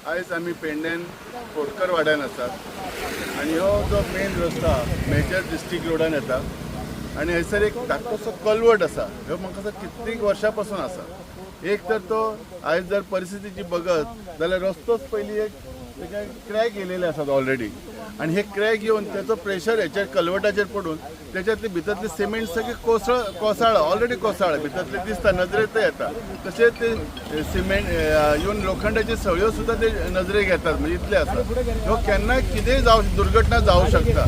आयज आमी पेडण्यान फोडकर वाड्यान आसात आनी हो जो मेन रस्तो मेजर डिस्ट्रिक्ट रोडान येता आनी हयसर एक धाकटोसो कलवट आसा. ह्यो म्हाका दिसता कितलीक वर्सां पासून आसा. एक तर तो आयज जर परिस्थिती जी बघत जाल्यार रस्तोच पयलीं एक क्रॅक येयलेले आसात ऑलरेडी आनी हे क्रॅक येवन त्याचो प्रेशर हेचेर कलवटाचेर पडून त्याच्यातली भितरली सिमेंट सगळी कोसळ्ळा ऑलरेडी कोसळ्ळा भितरले दिसता नजरेत येता. तशेंच ते सिमेंट येवन लोखंडाच्यो सळयो सुद्दां ते नजरेक येतात. म्हणजे इतले आसा ह्यो केन्नाय कितेंय दुर्घटना जावं शकता.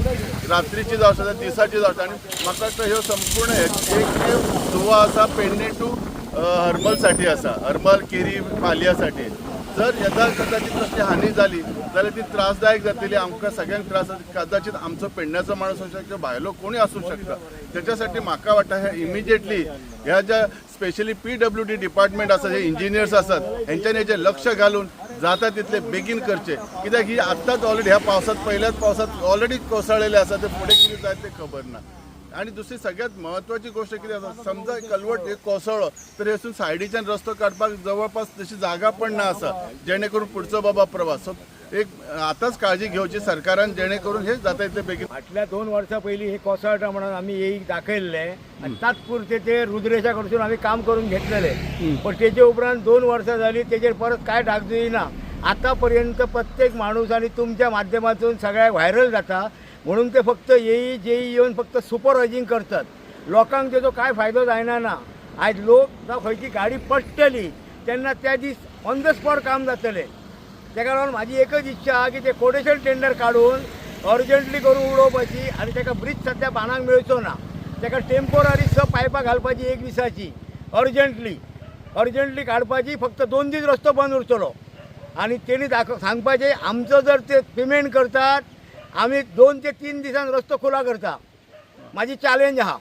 रात्रीची जावं शकता दिसाची जावं शकता. आनी म्हाका दिसता ह्यो संपूर्ण एक दुवा आसा पेडणे टू हरमलसाठी आसा. हरमल केरी पालयासाठी जर येदा कदाचित तशी हानी जाली जाल्यार ती त्रासदायक जातली. आमकां सगळ्यांक त्रास कदाचित आमचो पेडण्याचो माणूस असू शकता भायलो कोणी आसूं शकता. त्याच्यासाठी म्हाका वाटता हे इमिजिएटली ह्या ज्या स्पेशली PWD डिपार्टमेंट आसा जे इंजिनियर्स आसात हेंच्यांनी हेचेर लक्ष घालून जाता तितले बेगीन करचे. कित्याक ही आत्ताच ऑलरेडी ह्या पावसात पहिल्याच पावसात ऑलरेडी कोसळलेले आसा. ते फुडें कितें जाय ते खबर ना. आणि दुसरी सगळ्यात महत्वाची गोष्ट किती आसा समजा कलवट एक कोसळ्ळो तर हेतून सायडीच्यान रस्तो काडपाक जवळपास तशी जागा पण ना आसा जेणे करून पुढचो बाबा प्रवास. सो एक आताच काळजी घेवची सरकारान जेणे करून हे जाता तितले बेगीन. फाटल्या 2 वर्सां पयलीं हे कोसळटा म्हणून आमी येईक दाखयल्ले आनी तात्पुरते ते रुद्रेशा कडसून आमी काम करून घेतलेले. पण तेजे उपरांत 2 वर्सां जाली तेजेर परत काय डागदुयी ना. आतापर्यंत प्रत्येक माणूस आणि तुमच्या माध्यमातून सगळ्या व्हायरल जाता म्हणून ते फक्त जेई येवन फक्त सुपरवायझिंग करतात. लोकांक तेजो काय फायदो जायना ना. आयज लोक जावं खंयची गाडी पडटली तेन्ना त्या दीस ऑन द स्पॉट काम जातलें. तेका लागून म्हाजी एकच इच्छा आहा की ते कोटेशन टेंडर काडून अर्जंटली करून उडोवपाची आनी तेका ब्रीज सद्या बांदूंक मेळचो ना. तेका टेम्पोररी पायपां घालपाची 1 दिसाची अर्जंटली काडपाची. फक्त 2 दीस रस्तो बंद उरतलो आनी तेणी सांगपाचें आमचो जर ते पेमेंट करतात आमी 2 ते 3 दिसान रस्तो खुला करता. माझी चॅलेंज आहा.